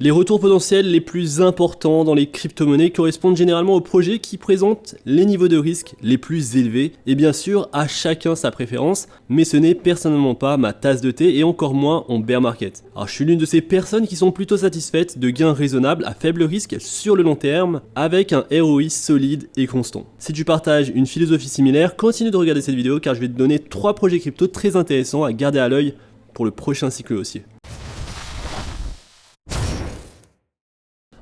Les retours potentiels les plus importants dans les crypto-monnaies correspondent généralement aux projets qui présentent les niveaux de risque les plus élevés, et bien sûr à chacun sa préférence, mais ce n'est personnellement pas ma tasse de thé et encore moins en bear market. Alors je suis l'une de ces personnes qui sont plutôt satisfaites de gains raisonnables à faible risque sur le long terme, avec un ROI solide et constant. Si tu partages une philosophie similaire, continue de regarder cette vidéo car je vais te donner 3 projets crypto très intéressants à garder à l'œil pour le prochain cycle haussier.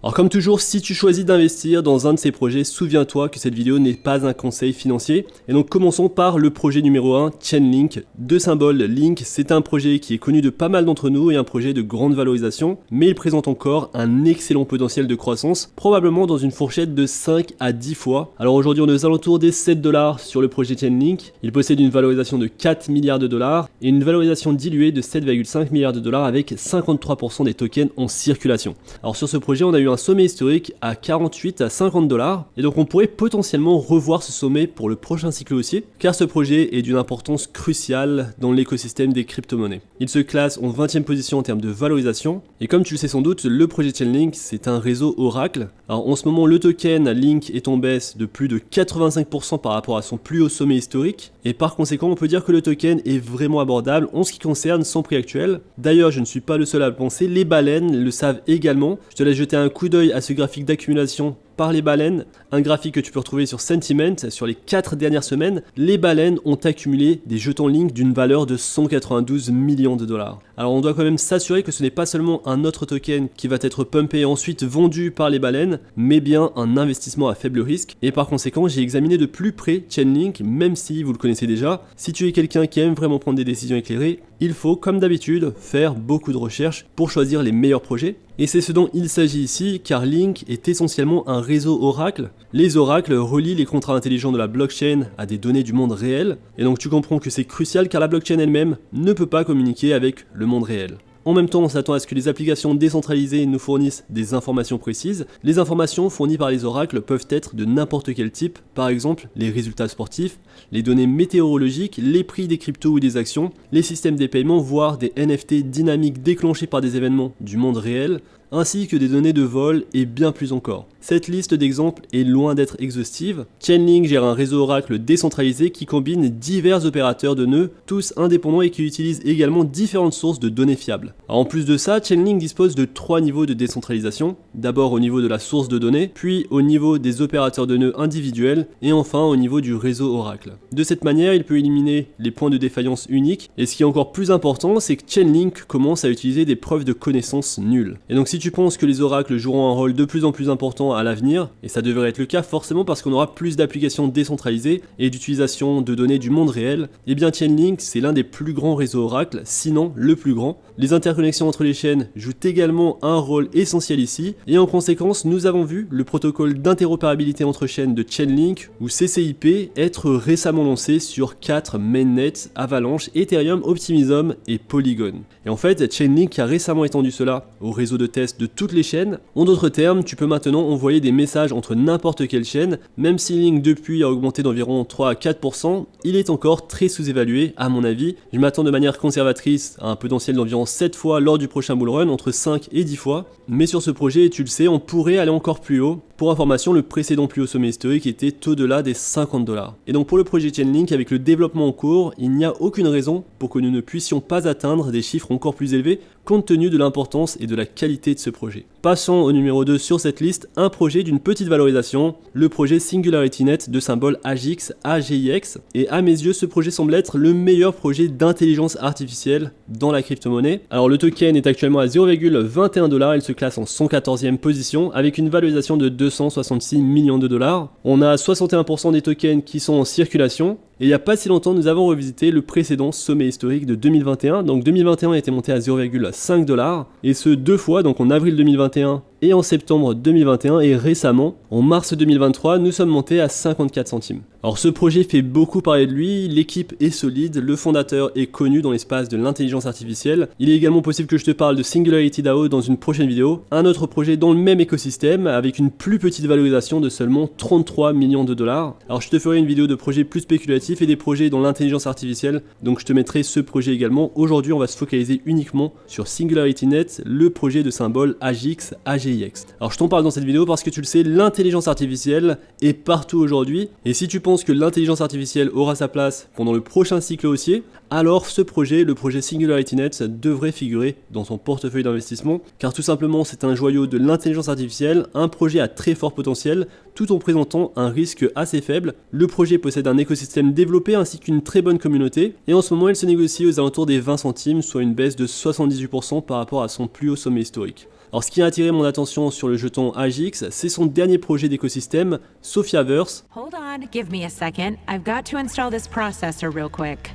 Alors comme toujours, si tu choisis d'investir dans un de ces projets, souviens-toi que cette vidéo n'est pas un conseil financier. Et donc commençons par le projet numéro 1, Chainlink. De symbole Link, c'est un projet qui est connu de pas mal d'entre nous et un projet de grande valorisation, mais il présente encore un excellent potentiel de croissance, probablement dans une fourchette de 5 à 10 fois. Alors aujourd'hui on est aux alentours des 7 $ sur le projet Chainlink. Il possède une valorisation de 4 milliards de dollars et une valorisation diluée de 7,5 milliards de dollars avec 53% des tokens en circulation. Alors sur ce projet on a eu un sommet historique à 48 à 50 $, et donc on pourrait potentiellement revoir ce sommet pour le prochain cycle haussier, car ce projet est d'une importance cruciale dans l'écosystème des crypto-monnaies. Il se classe en 20e position en termes de valorisation, et comme tu le sais sans doute, le projet Chainlink c'est un réseau Oracle. Alors en ce moment le token Link est en baisse de plus de 85% par rapport à son plus haut sommet historique, et par conséquent on peut dire que le token est vraiment abordable en ce qui concerne son prix actuel. D'ailleurs je ne suis pas le seul à le penser, les baleines le savent également. Je te laisse jeter un coup d'œil à ce graphique d'accumulation par les baleines, un graphique que tu peux retrouver sur Sentiment. Sur les 4 dernières semaines, les baleines ont accumulé des jetons Link d'une valeur de 192 millions de dollars. Alors on doit quand même s'assurer que ce n'est pas seulement un autre token qui va être pumpé et ensuite vendu par les baleines, mais bien un investissement à faible risque. Et par conséquent, j'ai examiné de plus près Chainlink, même si vous le connaissez déjà. Si tu es quelqu'un qui aime vraiment prendre des décisions éclairées, il faut, comme d'habitude, faire beaucoup de recherches pour choisir les meilleurs projets. Et c'est ce dont il s'agit ici, car Link est essentiellement un réseau Oracle. Les oracles relient les contrats intelligents de la blockchain à des données du monde réel, et donc tu comprends que c'est crucial car la blockchain elle-même ne peut pas communiquer avec le monde réel. En même temps, on s'attend à ce que les applications décentralisées nous fournissent des informations précises. Les informations fournies par les oracles peuvent être de n'importe quel type, par exemple les résultats sportifs, les données météorologiques, les prix des cryptos ou des actions, les systèmes des paiements, voire des NFT dynamiques déclenchés par des événements du monde réel, ainsi que des données de vol et bien plus encore. Cette liste d'exemples est loin d'être exhaustive. Chainlink gère un réseau Oracle décentralisé qui combine divers opérateurs de nœuds, tous indépendants et qui utilisent également différentes sources de données fiables. Alors en plus de ça, Chainlink dispose de 3 niveaux de décentralisation. D'abord au niveau de la source de données, puis au niveau des opérateurs de nœuds individuels, et enfin au niveau du réseau Oracle. De cette manière, il peut éliminer les points de défaillance uniques, et ce qui est encore plus important, c'est que Chainlink commence à utiliser des preuves de connaissance nulles. Et donc si tu penses que les oracles joueront un rôle de plus en plus important à l'avenir, et ça devrait être le cas forcément parce qu'on aura plus d'applications décentralisées et d'utilisation de données du monde réel, et bien Chainlink c'est l'un des plus grands réseaux Oracle, sinon le plus grand. Les interconnexions entre les chaînes jouent également un rôle essentiel ici, et en conséquence nous avons vu le protocole d'interopérabilité entre chaînes de Chainlink, ou CCIP, être récemment lancé sur 4 mainnets, Avalanche, Ethereum, Optimism et Polygon. Et en fait, Chainlink a récemment étendu cela au réseau de test de toutes les chaînes. En d'autres termes, tu peux maintenant envoyer des messages entre n'importe quelle chaîne, même si Link depuis a augmenté d'environ 3 à 4%, il est encore très sous-évalué à mon avis. Je m'attends de manière conservatrice à un potentiel d'environ 7 fois lors du prochain bullrun, entre 5 et 10 fois. Mais sur ce projet, tu le sais, on pourrait aller encore plus haut. Pour information, le précédent plus haut sommet historique était au-delà des 50 $. Et donc pour le projet Chainlink, avec le développement en cours, il n'y a aucune raison pour que nous ne puissions pas atteindre des chiffres encore plus élevés compte tenu de l'importance et de la qualité de ce projet. Passons au numéro 2 sur cette liste, un projet d'une petite valorisation, le projet SingularityNet de symbole AGIX, AGIX, et à mes yeux ce projet semble être le meilleur projet d'intelligence artificielle dans la crypto-monnaie. Alors le token est actuellement à 0,21 $, il se classe en 114e position avec une valorisation de 266 millions de dollars. On a 61% des tokens qui sont en circulation. Et il n'y a pas si longtemps, nous avons revisité le précédent sommet historique de 2021. Donc 2021 était monté à 0,5 $, et ce 2 fois, donc en avril 2021 et et en septembre 2021 et récemment, en mars 2023, nous sommes montés à 54 centimes. Alors ce projet fait beaucoup parler de lui, l'équipe est solide, le fondateur est connu dans l'espace de l'intelligence artificielle. Il est également possible que je te parle de Singularity DAO dans une prochaine vidéo, un autre projet dans le même écosystème avec une plus petite valorisation de seulement 33 millions de dollars. Alors je te ferai une vidéo de projets plus spéculatifs et des projets dans l'intelligence artificielle, donc je te mettrai ce projet également. Aujourd'hui on va se focaliser uniquement sur SingularityNet, le projet de symbole AGIX, AGIX. Alors je t'en parle dans cette vidéo parce que tu le sais, l'intelligence artificielle est partout aujourd'hui, et si tu penses que l'intelligence artificielle aura sa place pendant le prochain cycle haussier, alors ce projet, le projet SingularityNet, devrait figurer dans son portefeuille d'investissement, car tout simplement c'est un joyau de l'intelligence artificielle, un projet à très fort potentiel, tout en présentant un risque assez faible. Le projet possède un écosystème développé ainsi qu'une très bonne communauté, et en ce moment il se négocie aux alentours des 20 centimes, soit une baisse de 78% par rapport à son plus haut sommet historique. Alors ce qui a attiré mon attention sur le jeton AGIX, c'est son dernier projet d'écosystème, Sophiaverse. Hold on, give me a second. I've got to install this processor real quick.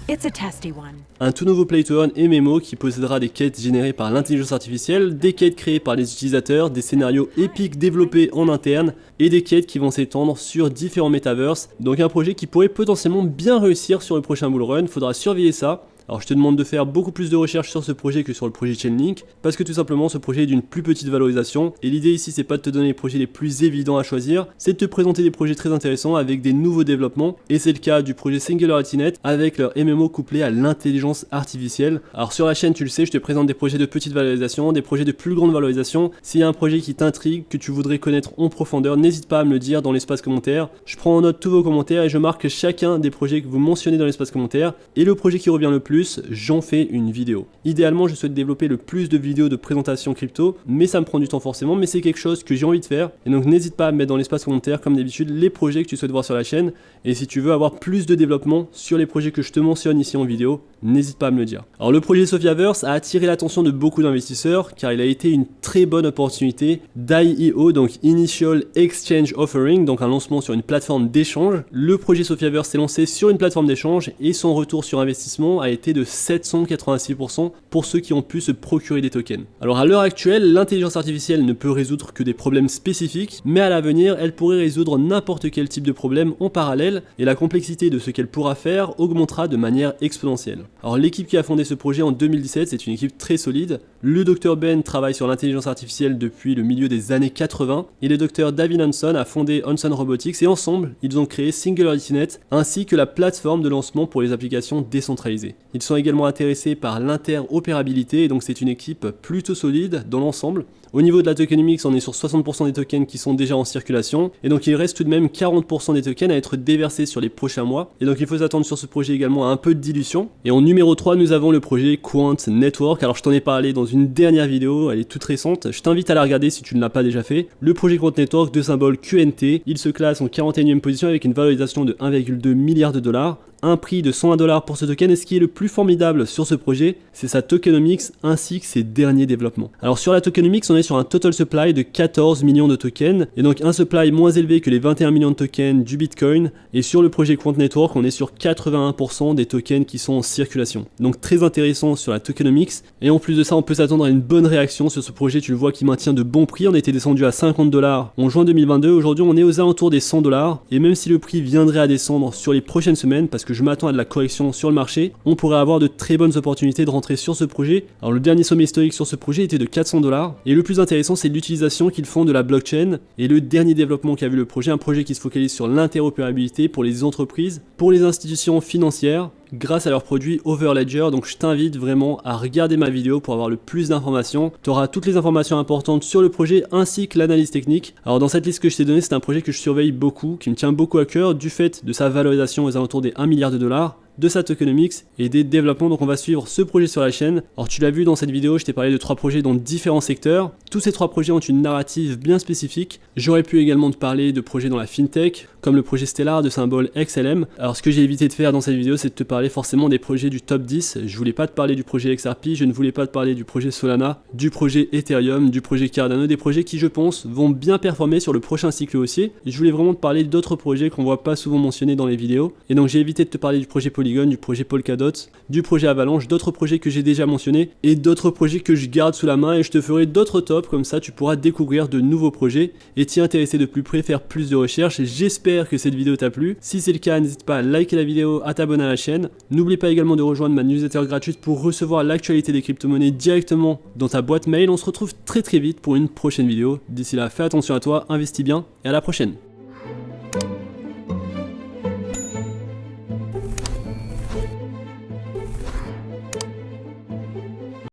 It's a testy one. Un tout nouveau play-to-earn MMO qui possédera des quêtes générées par l'intelligence artificielle, des quêtes créées par les utilisateurs, des scénarios épiques développés en interne et des quêtes qui vont s'étendre sur différents metaverses. Donc un projet qui pourrait potentiellement bien réussir sur le prochain bull run, faudra surveiller ça. Alors je te demande de faire beaucoup plus de recherches sur ce projet que sur le projet Chainlink, parce que tout simplement ce projet est d'une plus petite valorisation, et l'idée ici c'est pas de te donner les projets les plus évidents à choisir, c'est de te présenter des projets très intéressants avec des nouveaux développements, et c'est le cas du projet SingularityNet avec leur MMO couplé à l'intelligence artificielle. Alors sur la chaîne tu le sais, je te présente des projets de petite valorisation, des projets de plus grande valorisation. S'il y a un projet qui t'intrigue, que tu voudrais connaître en profondeur, n'hésite pas à me le dire dans l'espace commentaire. Je prends en note tous vos commentaires et je marque chacun des projets que vous mentionnez dans l'espace commentaire, et le projet qui revient le plus, j'en fais une vidéo. Idéalement, je souhaite développer le plus de vidéos de présentation crypto, mais ça me prend du temps forcément, mais c'est quelque chose que j'ai envie de faire. Et donc n'hésite pas à mettre dans l'espace commentaire, comme d'habitude, les projets que tu souhaites voir sur la chaîne. Et si tu veux avoir plus de développement sur les projets que je te mentionne ici en vidéo, n'hésite pas à me le dire. Alors le projet Sophiaverse a attiré l'attention de beaucoup d'investisseurs, car il a été une très bonne opportunité d'IEO, donc Initial Exchange Offering, donc un lancement sur une plateforme d'échange. Le projet Sophiaverse s'est lancé sur une plateforme d'échange et son retour sur investissement a été de 786% pour ceux qui ont pu se procurer des tokens. Alors à l'heure actuelle, l'intelligence artificielle ne peut résoudre que des problèmes spécifiques, mais à l'avenir, elle pourrait résoudre n'importe quel type de problème en parallèle, et la complexité de ce qu'elle pourra faire augmentera de manière exponentielle. Alors l'équipe qui a fondé ce projet en 2017, c'est une équipe très solide. Le Dr Ben travaille sur l'intelligence artificielle depuis le milieu des années 80, et le Dr David Hanson a fondé Hanson Robotics, et ensemble, ils ont créé SingularityNet, ainsi que la plateforme de lancement pour les applications décentralisées. Ils sont également intéressés par l'interopérabilité, et donc c'est une équipe plutôt solide dans l'ensemble. Au niveau de la tokenomics, on est sur 60% des tokens qui sont déjà en circulation, et donc il reste tout de même 40% des tokens à être déversés sur les prochains mois, et donc il faut s'attendre sur ce projet également à un peu de dilution. Et en numéro 3, nous avons le projet Quant Network. Alors je t'en ai parlé dans une dernière vidéo, elle est toute récente, je t'invite à la regarder si tu ne l'as pas déjà fait. Le projet Quant Network de symbole QNT, il se classe en 41e position avec une valorisation de 1,2 milliard de dollars. Un prix de 101 $ pour ce token, et ce qui est le plus formidable sur ce projet, c'est sa tokenomics ainsi que ses derniers développements. Alors sur la tokenomics, on est sur un total supply de 14 millions de tokens, et donc un supply moins élevé que les 21 millions de tokens du Bitcoin, et sur le projet Quant Network, on est sur 81% des tokens qui sont en circulation. Donc très intéressant sur la tokenomics, et en plus de ça, on peut s'attendre à une bonne réaction sur ce projet. Tu le vois qui maintient de bons prix, on était descendu à 50 $ en juin 2022, aujourd'hui on est aux alentours des 100 $, et même si le prix viendrait à descendre sur les prochaines semaines, parce que je m'attends à de la correction sur le marché, on pourrait avoir de très bonnes opportunités de rentrer sur ce projet. Alors le dernier sommet historique sur ce projet était de 400 $, et le plus intéressant c'est l'utilisation qu'ils font de la blockchain, et le dernier développement qu'a vu le projet, un projet qui se focalise sur l'interopérabilité pour les entreprises, pour les institutions financières, grâce à leurs produits Overledger. Donc je t'invite vraiment à regarder ma vidéo pour avoir le plus d'informations. Tu auras toutes les informations importantes sur le projet ainsi que l'analyse technique. Alors dans cette liste que je t'ai donnée, c'est un projet que je surveille beaucoup, qui me tient beaucoup à cœur du fait de sa valorisation aux alentours des 1 milliard de dollars, de sa tokenomics et des développements. Donc on va suivre ce projet sur la chaîne. Alors tu l'as vu dans cette vidéo, je t'ai parlé de 3 projets dans différents secteurs. Tous ces 3 projets ont une narrative bien spécifique. J'aurais pu également te parler de projets dans la fintech, comme le projet Stellar de symbole XLM. Alors ce que j'ai évité de faire dans cette vidéo, c'est de te parler forcément des projets du top 10. Je voulais pas te parler du projet XRP, je ne voulais pas te parler du projet Solana, du projet Ethereum, du projet Cardano, des projets qui je pense vont bien performer sur le prochain cycle haussier. Et je voulais vraiment te parler d'autres projets qu'on voit pas souvent mentionnés dans les vidéos. Et donc j'ai évité de te parler du projet Polygon Polygon, du projet Polkadot, du projet Avalanche, d'autres projets que j'ai déjà mentionnés et d'autres projets que je garde sous la main, et je te ferai d'autres tops, comme ça tu pourras découvrir de nouveaux projets et t'y intéresser de plus près, faire plus de recherches. J'espère que cette vidéo t'a plu. Si c'est le cas, n'hésite pas à liker la vidéo, à t'abonner à la chaîne. N'oublie pas également de rejoindre ma newsletter gratuite pour recevoir l'actualité des crypto-monnaies directement dans ta boîte mail. On se retrouve très vite pour une prochaine vidéo. D'ici là, fais attention à toi, investis bien et à la prochaine.